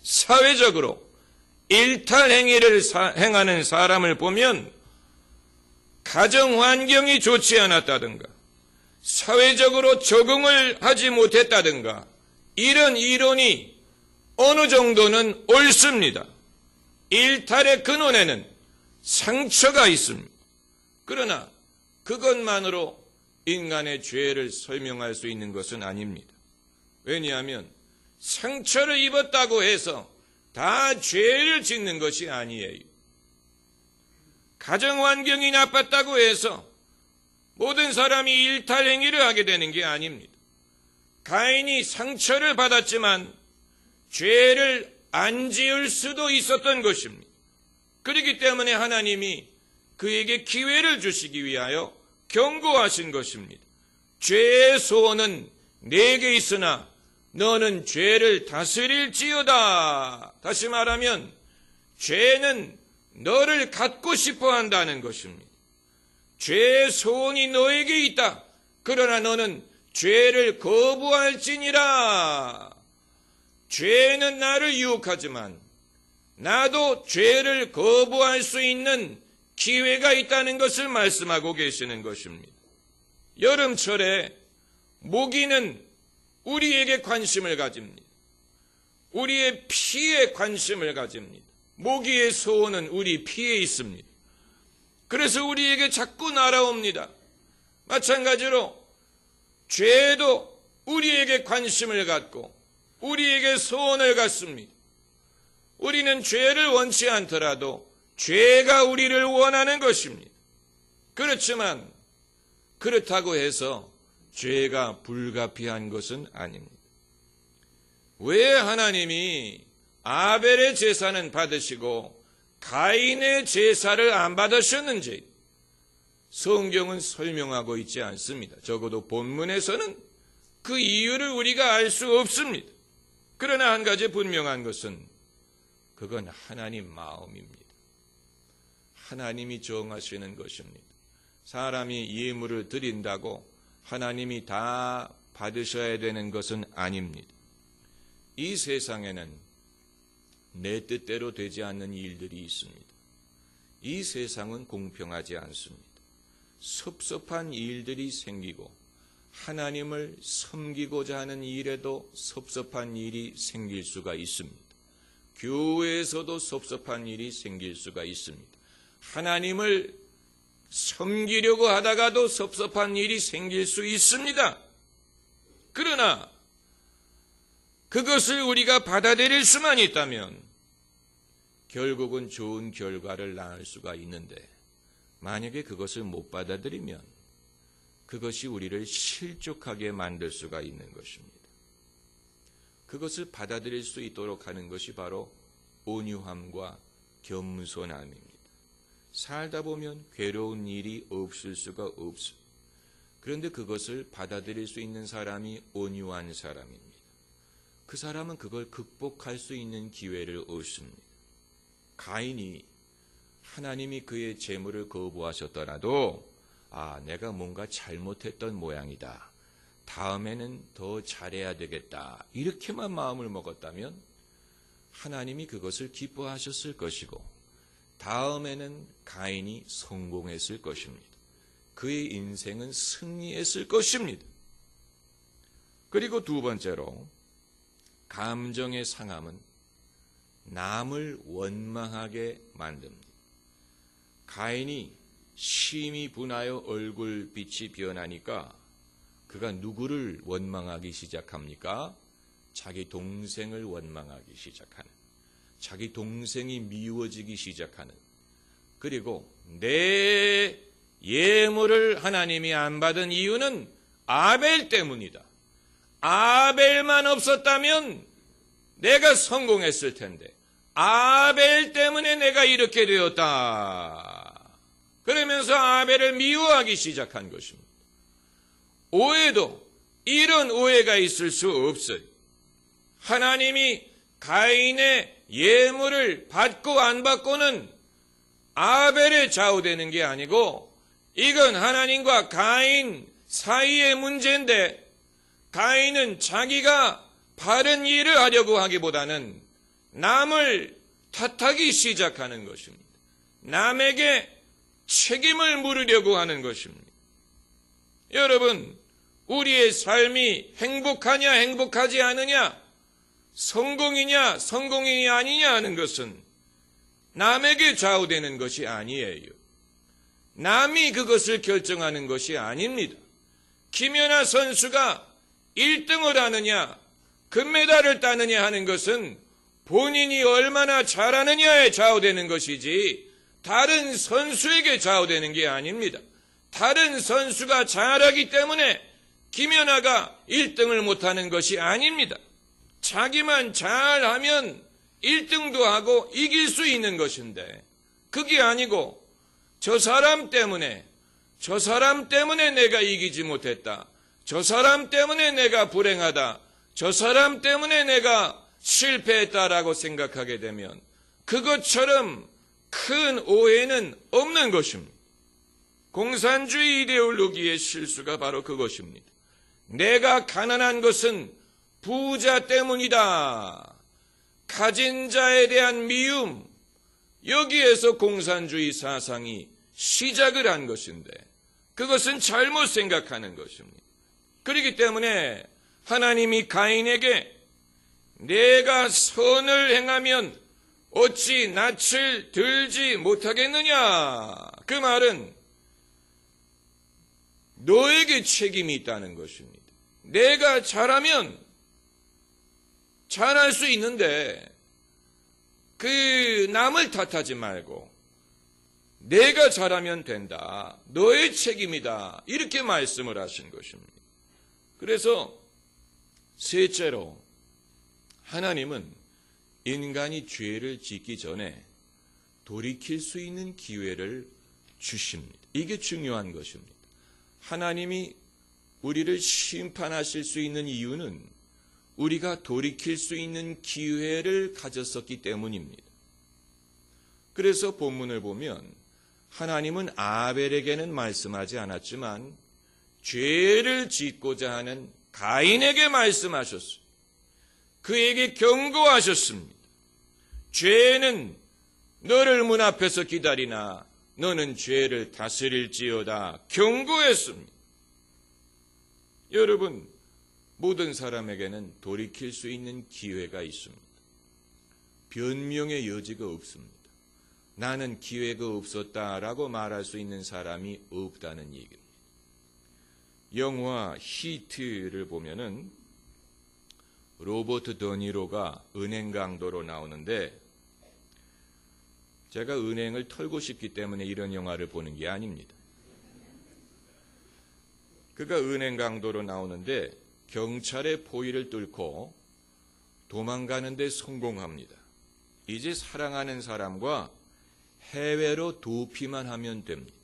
사회적으로 일탈 행위를 행하는 사람을 보면 가정 환경이 좋지 않았다든가 사회적으로 적응을 하지 못했다든가 이런 이론이 어느 정도는 옳습니다. 일탈의 근원에는 상처가 있습니다. 그러나 그것만으로 인간의 죄를 설명할 수 있는 것은 아닙니다. 왜냐하면 상처를 입었다고 해서 다 죄를 짓는 것이 아니에요. 가정 환경이 나빴다고 해서 모든 사람이 일탈 행위를 하게 되는 게 아닙니다. 가인이 상처를 받았지만 죄를 안 지을 수도 있었던 것입니다. 그렇기 때문에 하나님이 그에게 기회를 주시기 위하여 경고하신 것입니다. 죄의 소원은 내게 있으나 너는 죄를 다스릴지어다. 다시 말하면 죄는 너를 갖고 싶어 한다는 것입니다. 죄의 소원이 너에게 있다. 그러나 너는 죄를 거부할지니라. 죄는 나를 유혹하지만 나도 죄를 거부할 수 있는 기회가 있다는 것을 말씀하고 계시는 것입니다. 여름철에 모기는 우리에게 관심을 가집니다. 우리의 피에 관심을 가집니다. 모기의 소원은 우리 피에 있습니다. 그래서 우리에게 자꾸 날아옵니다. 마찬가지로 죄도 우리에게 관심을 갖고 우리에게 소원을 갖습니다. 우리는 죄를 원치 않더라도 죄가 우리를 원하는 것입니다. 그렇지만 그렇다고 해서 죄가 불가피한 것은 아닙니다. 왜 하나님이 아벨의 제사는 받으시고 가인의 제사를 안 받으셨는지 성경은 설명하고 있지 않습니다. 적어도 본문에서는 그 이유를 우리가 알 수 없습니다. 그러나 한 가지 분명한 것은 그건 하나님 마음입니다. 하나님이 정하시는 것입니다. 사람이 예물을 드린다고 하나님이 다 받으셔야 되는 것은 아닙니다. 이 세상에는 내 뜻대로 되지 않는 일들이 있습니다. 이 세상은 공평하지 않습니다. 섭섭한 일들이 생기고 하나님을 섬기고자 하는 일에도 섭섭한 일이 생길 수가 있습니다. 교회에서도 섭섭한 일이 생길 수가 있습니다. 하나님을 섬기려고 하다가도 섭섭한 일이 생길 수 있습니다. 그러나 그것을 우리가 받아들일 수만 있다면 결국은 좋은 결과를 낳을 수가 있는데 만약에 그것을 못 받아들이면 그것이 우리를 실족하게 만들 수가 있는 것입니다. 그것을 받아들일 수 있도록 하는 것이 바로 온유함과 겸손함입니다. 살다 보면 괴로운 일이 없을 수가 없어요. 그런데 그것을 받아들일 수 있는 사람이 온유한 사람입니다. 그 사람은 그걸 극복할 수 있는 기회를 얻습니다. 가인이 하나님이 그의 재물을 거부하셨더라도 내가 뭔가 잘못했던 모양이다. 다음에는 더 잘해야 되겠다. 이렇게만 마음을 먹었다면 하나님이 그것을 기뻐하셨을 것이고 다음에는 가인이 성공했을 것입니다. 그의 인생은 승리했을 것입니다. 그리고 두 번째로 감정의 상함은 남을 원망하게 만듭니다. 가인이 심히 분하여 얼굴빛이 변하니까 그가 누구를 원망하기 시작합니까? 자기 동생을 원망하기 시작하는, 자기 동생이 미워지기 시작하는, 그리고 내 예물을 하나님이 안 받은 이유는 아벨 때문이다. 아벨만 없었다면 내가 성공했을 텐데 아벨 때문에 내가 이렇게 되었다. 그러면서 아벨을 미워하기 시작한 것입니다. 오해도 이런 오해가 있을 수 없어요. 하나님이 가인의 예물을 받고 안 받고는 아벨에 좌우되는 게 아니고 이건 하나님과 가인 사이의 문제인데 가인은 자기가 바른 일을 하려고 하기보다는 남을 탓하기 시작하는 것입니다. 남에게 책임을 물으려고 하는 것입니다. 여러분, 우리의 삶이 행복하냐 행복하지 않으냐, 성공이냐 성공이 아니냐 하는 것은 남에게 좌우되는 것이 아니에요. 남이 그것을 결정하는 것이 아닙니다. 김연아 선수가 1등을 하느냐 금메달을 따느냐 하는 것은 본인이 얼마나 잘하느냐에 좌우되는 것이지 다른 선수에게 좌우되는 게 아닙니다. 다른 선수가 잘하기 때문에 김연아가 1등을 못하는 것이 아닙니다. 자기만 잘하면 1등도 하고 이길 수 있는 것인데, 그게 아니고 저 사람 때문에 내가 이기지 못했다, 저 사람 때문에 내가 불행하다, 저 사람 때문에 내가 실패했다라고 생각하게 되면 그것처럼 큰 오해는 없는 것입니다. 공산주의 이데올로기의 실수가 바로 그것입니다. 내가 가난한 것은 부자 때문이다. 가진 자에 대한 미움, 여기에서 공산주의 사상이 시작을 한 것인데 그것은 잘못 생각하는 것입니다. 그렇기 때문에 하나님이 가인에게 내가 선을 행하면 어찌 낯을 들지 못하겠느냐, 그 말은 너에게 책임이 있다는 것입니다. 내가 잘하면 잘할 수 있는데 그 남을 탓하지 말고 내가 잘하면 된다, 너의 책임이다, 이렇게 말씀을 하신 것입니다. 그래서 셋째로, 하나님은 인간이 죄를 짓기 전에 돌이킬 수 있는 기회를 주십니다. 이게 중요한 것입니다. 하나님이 우리를 심판하실 수 있는 이유는 우리가 돌이킬 수 있는 기회를 가졌었기 때문입니다. 그래서 본문을 보면 하나님은 아벨에게는 말씀하지 않았지만 죄를 짓고자 하는 가인에게 말씀하셨습니다. 그에게 경고하셨습니다. 죄는 너를 문 앞에서 기다리나 너는 죄를 다스릴지어다 경고했습니다. 여러분, 모든 사람에게는 돌이킬 수 있는 기회가 있습니다. 변명의 여지가 없습니다. 나는 기회가 없었다라고 말할 수 있는 사람이 없다는 얘기입니다. 영화 히트를 보면은 로버트 더니로가 은행 강도로 나오는데, 제가 은행을 털고 싶기 때문에 이런 영화를 보는 게 아닙니다. 그가 은행 강도로 나오는데 경찰의 포위를 뚫고 도망가는 데 성공합니다. 이제 사랑하는 사람과 해외로 도피만 하면 됩니다.